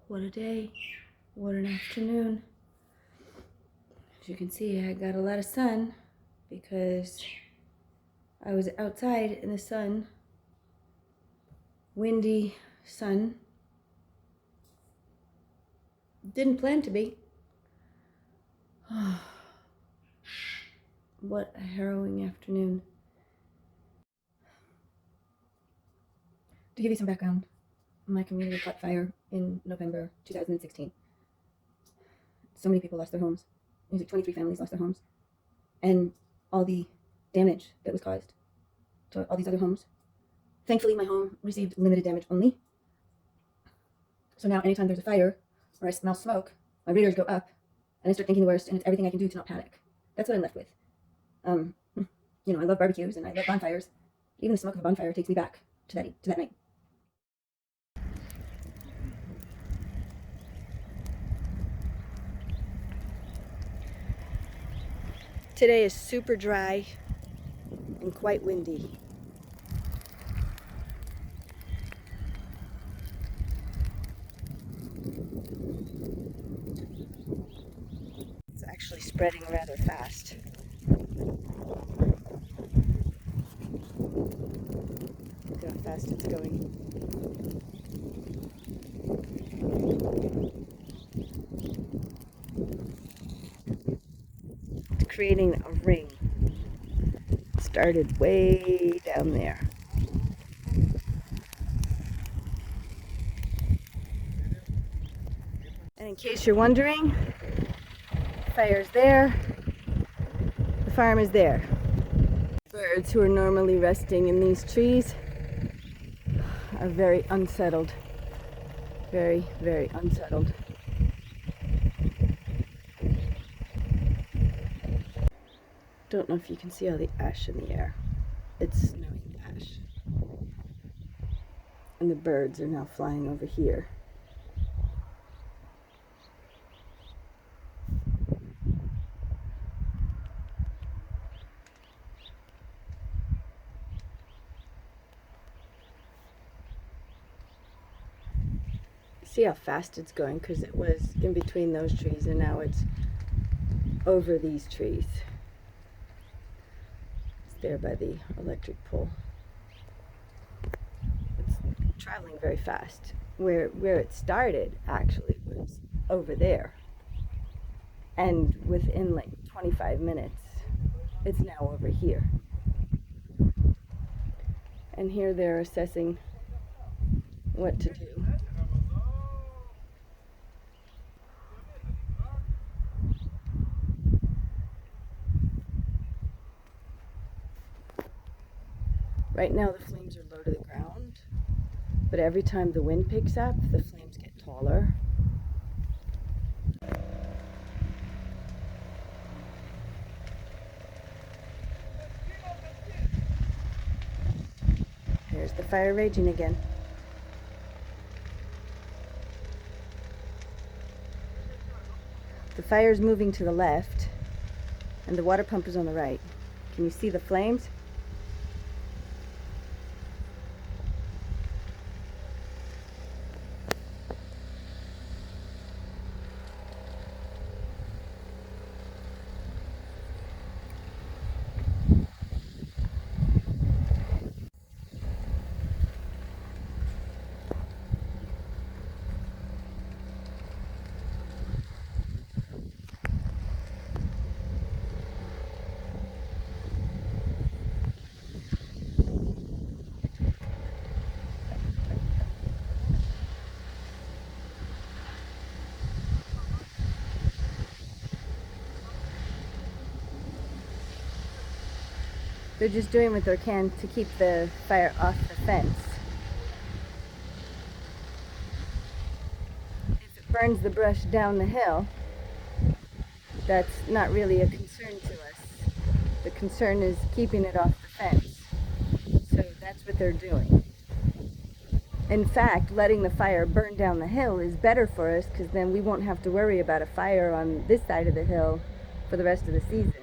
What a day. What an afternoon. As you can see, I got a lot of sun because I was outside in the sun. Windy sun. Didn't plan to be. What a harrowing afternoon. To give you some background, my community caught fire in November 2016. So many people lost their homes. It was like 23 families lost their homes. And all the damage that was caused to all these other homes. Thankfully, my home received limited damage only. So now anytime there's a fire or I smell smoke, my radars go up and I start thinking the worst, and it's everything I can do to not panic. That's what I'm left with. I love barbecues and I love bonfires. Even the smoke of a bonfire takes me back to that night. Today is super dry and quite windy. It's actually spreading rather fast. Look how fast it's going. It's creating a ring. It started way down there. And in case you're wondering, the fire's there, the farm is there. Birds who are normally resting in these trees are very unsettled. Very, very unsettled. Don't know if you can see all the ash in the air. It's snowing ash. And the birds are now flying over here. See how fast it's going, because it was in between those trees and now it's over these trees. It's there by the electric pole. It's traveling very fast. Where it started actually was over there. And within like 25 minutes, it's now over here. And here they're assessing what to do. Right now the flames are low to the ground, but every time the wind picks up, the flames get taller. There's the fire raging again. The fire's moving to the left, and the water pump is on the right. Can you see the flames? They're just doing what they can to keep the fire off the fence. If it burns the brush down the hill, that's not really a concern to us. The concern is keeping it off the fence. So that's what they're doing. In fact, letting the fire burn down the hill is better for us, because then we won't have to worry about a fire on this side of the hill for the rest of the season.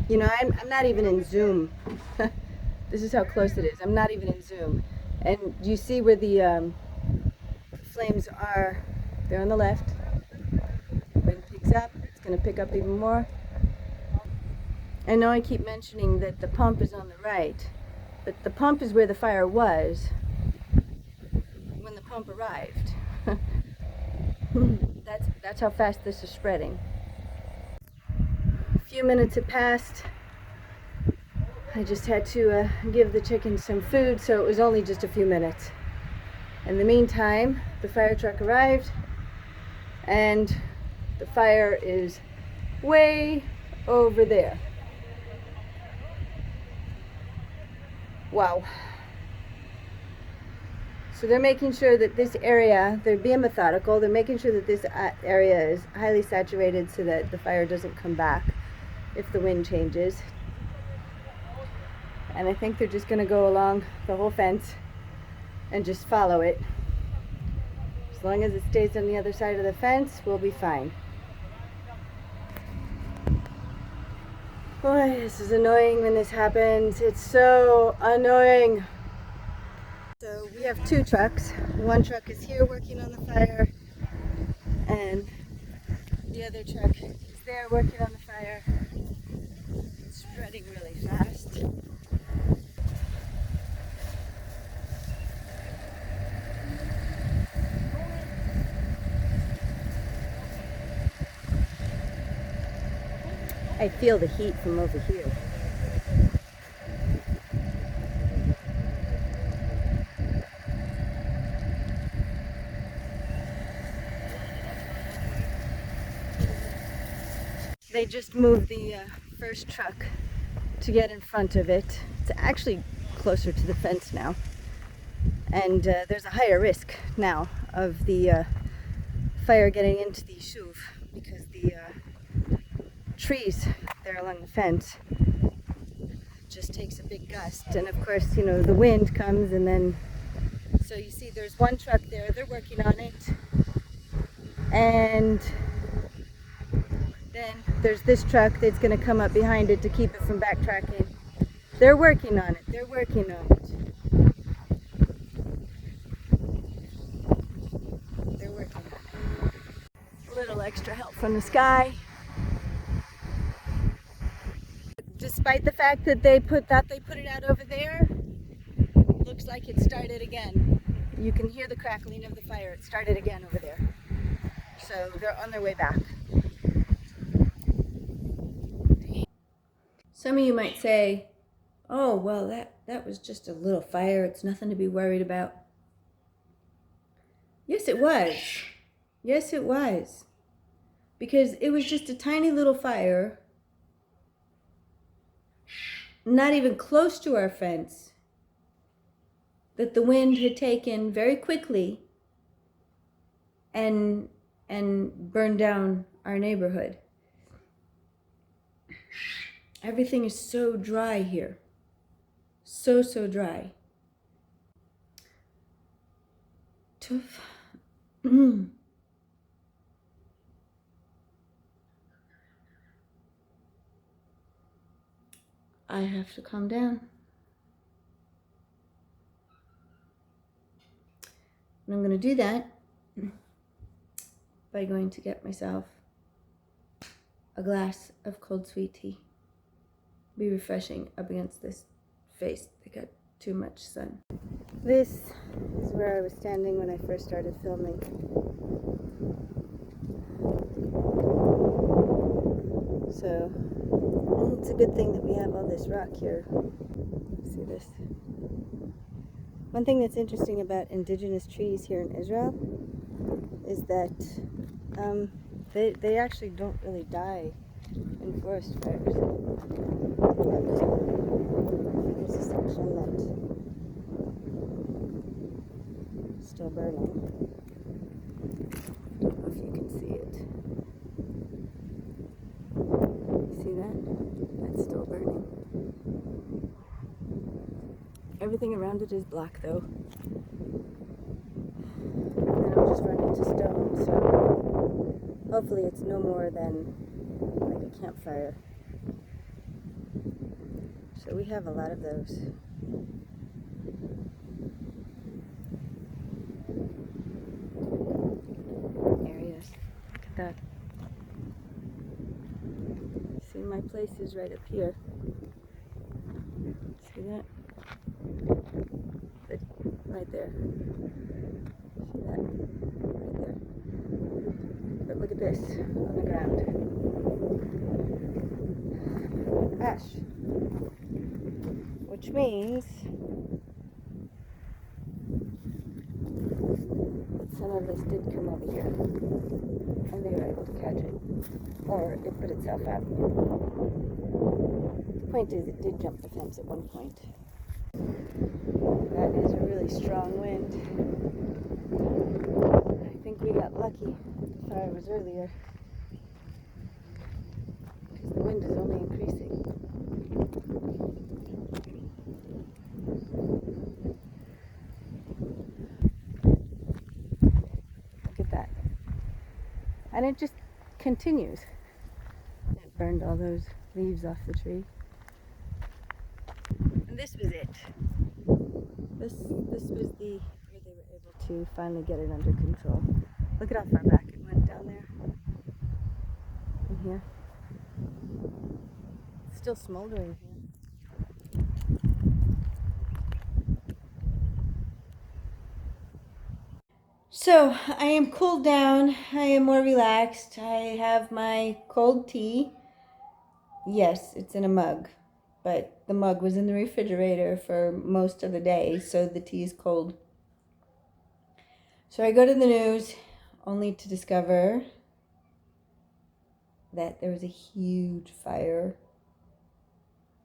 You know, I'm not even in zoom. This is how close it is. I'm not even in zoom. And you see where the flames are. They're on the left. When it picks up, it's going to pick up even more. I know I keep mentioning that the pump is on the right, but the pump is where the fire was when the pump arrived. That's how fast this is spreading. A few minutes had passed. I just had to give the chickens some food, so it was only just a few minutes. In the meantime, the fire truck arrived, and the fire is way over there. Wow. So they're making sure that this area, they're being methodical, they're making sure that this area is highly saturated so that the fire doesn't come back if the wind changes. And I think they're just going to go along the whole fence and just follow it. As long as it stays on the other side of the fence, we'll be fine. Boy, this is annoying when this happens. It's so annoying. So we have two trucks. One truck is here working on the fire, and the other truck is there working on the fire. It's spreading really fast. I feel the heat from over here. They just moved the first truck to get in front of it. It's actually closer to the fence now. And there's a higher risk now of the fire getting into the shuv because the trees there along the fence just takes a big gust. And of course, you know, the wind comes and then, so you see there's one truck there, they're working on it. And then there's this truck that's going to come up behind it to keep it from backtracking. They're working on it. They're working on it. They're working on it. A little extra help from the sky. Despite the fact that they put it out over there, looks like it started again. You can hear the crackling of the fire. It started again over there. So they're on their way back. Some of you might say, oh, well, that was just a little fire. It's nothing to be worried about. Yes, it was. Yes, it was. Because it was just a tiny little fire, not even close to our fence, that the wind had taken very quickly and burned down our neighborhood. Everything is so dry here. So dry. Tough. I have to calm down. And I'm going to do that by going to get myself a glass of cold sweet tea. Be refreshing up against this face that got too much sun. This is where I was standing when I first started filming. So it's a good thing that we have all this rock here. See this? One thing that's interesting about indigenous trees here in Israel is that they actually don't really die in forest fires. There's a section that's still burning. I don't know if you can see it. See that? That's still burning. Everything around it is black though. And then I'll just run into stone, so hopefully it's no more than like a campfire. So we have a lot of those. Areas. Look at that. See, my place is right up here. See that? Right there. See that? Right there. But look at this on the ground. Ash. Which means that some of us did come over here and they were able to catch it. Or it put itself out. The point is, it did jump the fence at one point. That is a really strong wind. I think we got lucky. The fire was earlier. Because the wind is only increasing. Look at that. And it just continues. It burned all those leaves off the tree. And this was it. This was where they were able to finally get it under control. Look at how far back it went down there. In here. It's still smoldering here. So I am cooled down. I am more relaxed. I have my cold tea. Yes, it's in a mug, but the mug was in the refrigerator for most of the day, so the tea is cold. So I go to the news only to discover that there was a huge fire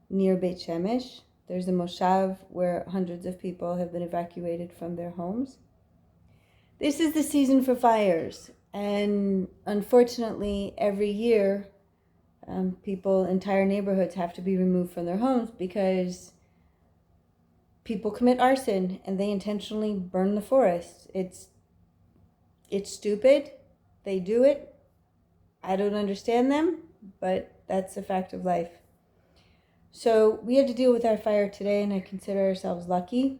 near Beit Shemesh. There's a moshav where hundreds of people have been evacuated from their homes. This is the season for fires, and unfortunately, every year, entire neighborhoods have to be removed from their homes because people commit arson and they intentionally burn the forest. It's stupid. They do it. I don't understand them, but that's a fact of life. So we had to deal with our fire today, and I consider ourselves lucky.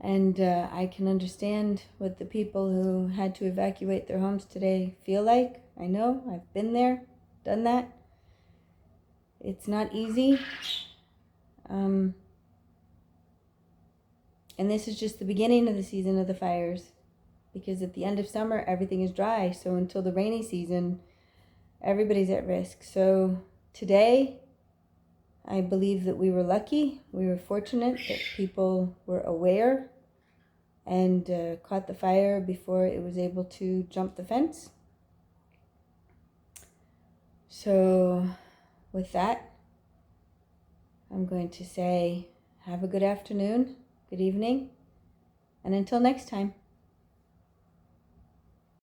And I can understand what the people who had to evacuate their homes today feel like. I know, I've been there, done that. It's not easy. And this is just the beginning of the season of the fires. Because at the end of summer, everything is dry. So until the rainy season, everybody's at risk. So today, I believe that we were lucky. We were fortunate that people were aware and caught the fire before it was able to jump the fence. So with that, I'm going to say have a good afternoon, good evening, and until next time.